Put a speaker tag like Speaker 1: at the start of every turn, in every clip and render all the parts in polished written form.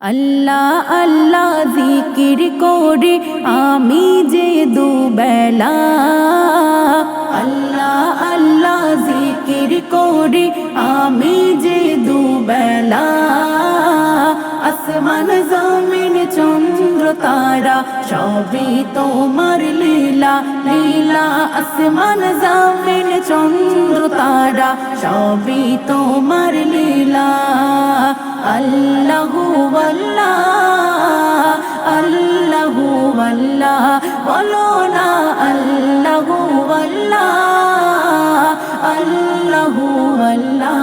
Speaker 1: আল্লাহ আল্লাহ জিকির করে আমি যে দুবেলা, আল্লাহ আল্লাহ জিকির করে আমি যে দুবেলা, আসমান জমিন চন্দ্র তারা সবই তোমার লীলা লীলা, আসমান জমিন চন্দ্র তারা সবই তোমার লীলা। আল্লাহু আল্লাহ আল্লাহু আল্লাহ বলো না, আল্লাহু আল্লাহ আল্লাহু আল্লাহ।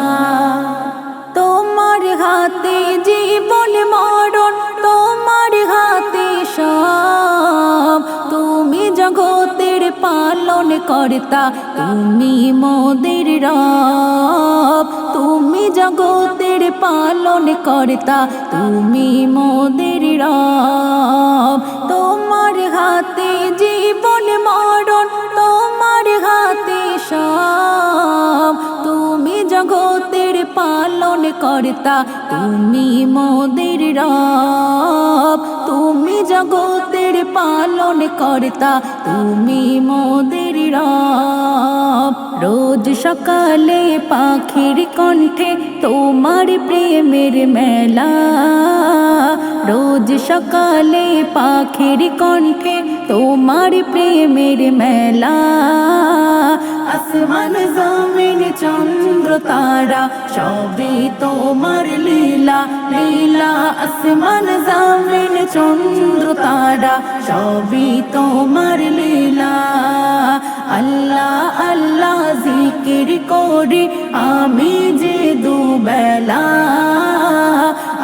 Speaker 1: তোমার হাতে জীবন মরণ, তোমার হাতে সব, তুমি জগতের পালন কর্তা, তুমি মোদের রব, তুমি জগতের পালন কর্তা, তুমি মোদের রব। তোমার হাতে জীবন মরণ, তোমার হাতে সব, তুমি জগতের পালন কর্তা, তুমি মোদের রব, তুমি জগতের পালন কর্তা, তুমি মোদের রব। রোজ সকালে পাখির কণ্ঠে তোমার প্রেমের মেলা, রোজ সকালে পাখির কণ্ঠে তোমার প্রেমের মেলা, আসমান জমিন চন্দ্র তারা সবই তোমার লীলা লীলা, আসমান জমিন চন্দ্র তারা সবই তোমার লীলা। আল্লাহ আল্লাহ জিকির করে আমি যে দুবেলা,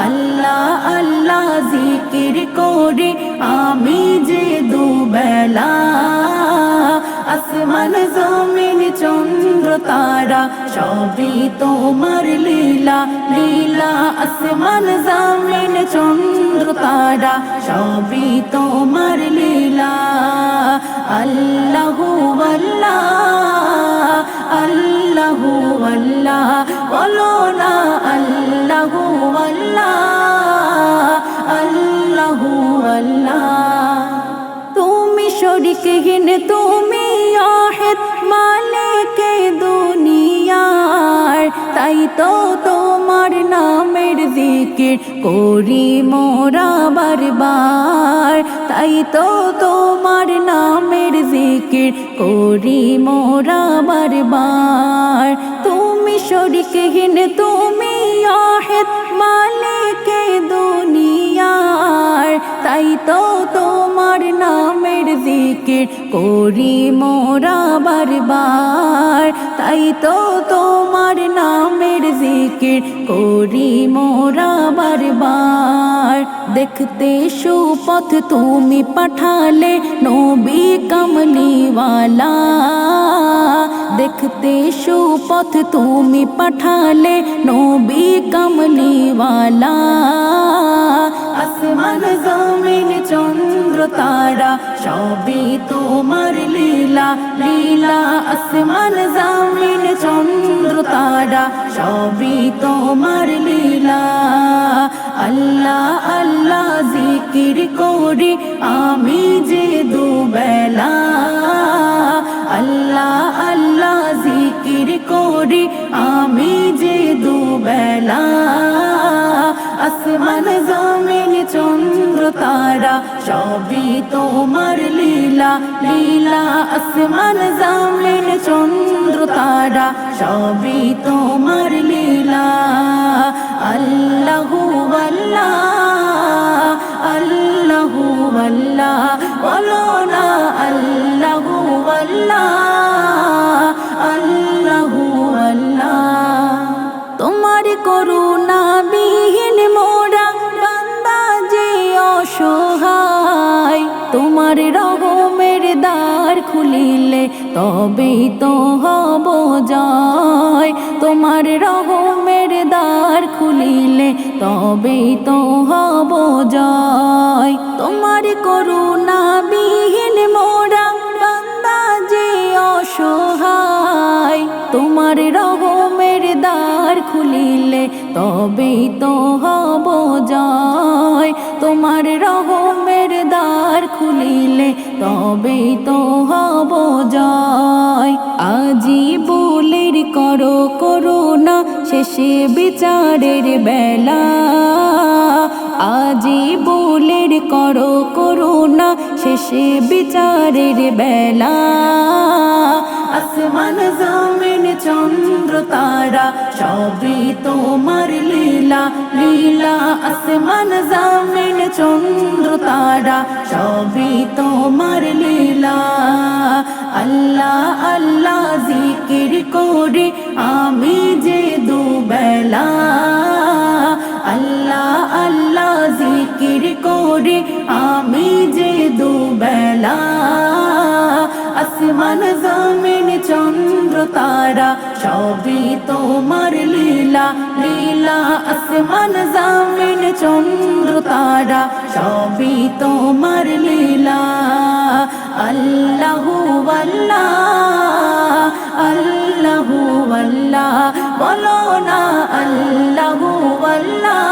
Speaker 1: আল্লাহ আল্লাহ জিকির করে আমি যে দুবেলা, আসমান জমিন চন্দ্র তারা সবই তোমার লীলা লীলা, আসমান জমিন চন্দ্র তারা সবই তোমার লীলা। আল্লাহু আল্লাহ আল্লাহু আল্লাহ বলো না, আল্লাহু আল্লাহ আল্লাহু আল্লাহ। তুমি শরীকহীন, তুমি আহেদ মালিকে দুনিয়ার, তাই তো তোমার নামের জিকির করি মোরা বারবার, তাই তো তোমার নামের জিকির করি মোরা বারবার। তুমি শরীকহীন, তুমি আহেদ মালিকে দুনিয়ার, তাই তো তোমার নামের জিকির করি মোরা বারবার, তাই তো তোমার নামের জিকির করি মোরা বারবার। দেখতে সুপথ তুমি পাঠালে নবী কমলিওয়ালা, দেখতে সুপথ তুমি পাঠালে নবী কমলিওয়ালা, আসমান জমিন চন্দ্র তারা সবই তোমার লীলা লীলা, আসমান জমিন চন্দ্র তারা সবই তোমার লীলা। আল্লাহ আল্লাহ জিকির করি আমি যে দুবেলা, আল্লাহ আল্লাহ জিকির করি আমি যে দুবেলা, আসমান জমিন চন্দ্র তারা সবই তোমার লীলা লীলা, আসমান জমিন চন্দ্র তারা সবই তোমার লীলা। আল্লাহু আল্লাহ আল্লাহু আল্লাহ বলো না, আল্লাহু আল্লাহ আল্লাহু আল্লাহ। তোমার করুণা বিহীন মোরা বান্দা যে অসহায়, তোমার রহমের দ্বার খুলিলে তবেই তো হব জয়, তোমার রহমের দ্বার খুলিলে তবেই তো হব জয়। তোমার করুণা বিহীন মোরা বান্দা যে অসহায়, তোমার রহমের দ্বার খুলিলে তবেই তো হব জয়। খুলিলে তবেই তো হব জয়। আজি বুলের করো করুণা শেষে বিচারের বেলা, আজি বুলের করো করুণা শেষে বিচারের বেলা। আসমান জমিন চন্দ্র তারা সবই তোমার লীলা লীলা। আসমান জমিন চন্দ্র তারা সবই তোমার লীলা। আল্লাহ আল্লাহ জিকির করে আমি যে দুবেলা, আল্লাহ আল্লাহ জিকির করে আমি যে দুবেলা। আসমান জমিন চন্দ্র তারা সবই তোমার লীলা লীলা। আসমান জমিন চন্দ্র তারা সবই তোমার লীলা। আল্লাহু আল্লাহ আল্লাহু আল্লাহ বলো না আল্লাহু আল্লাহ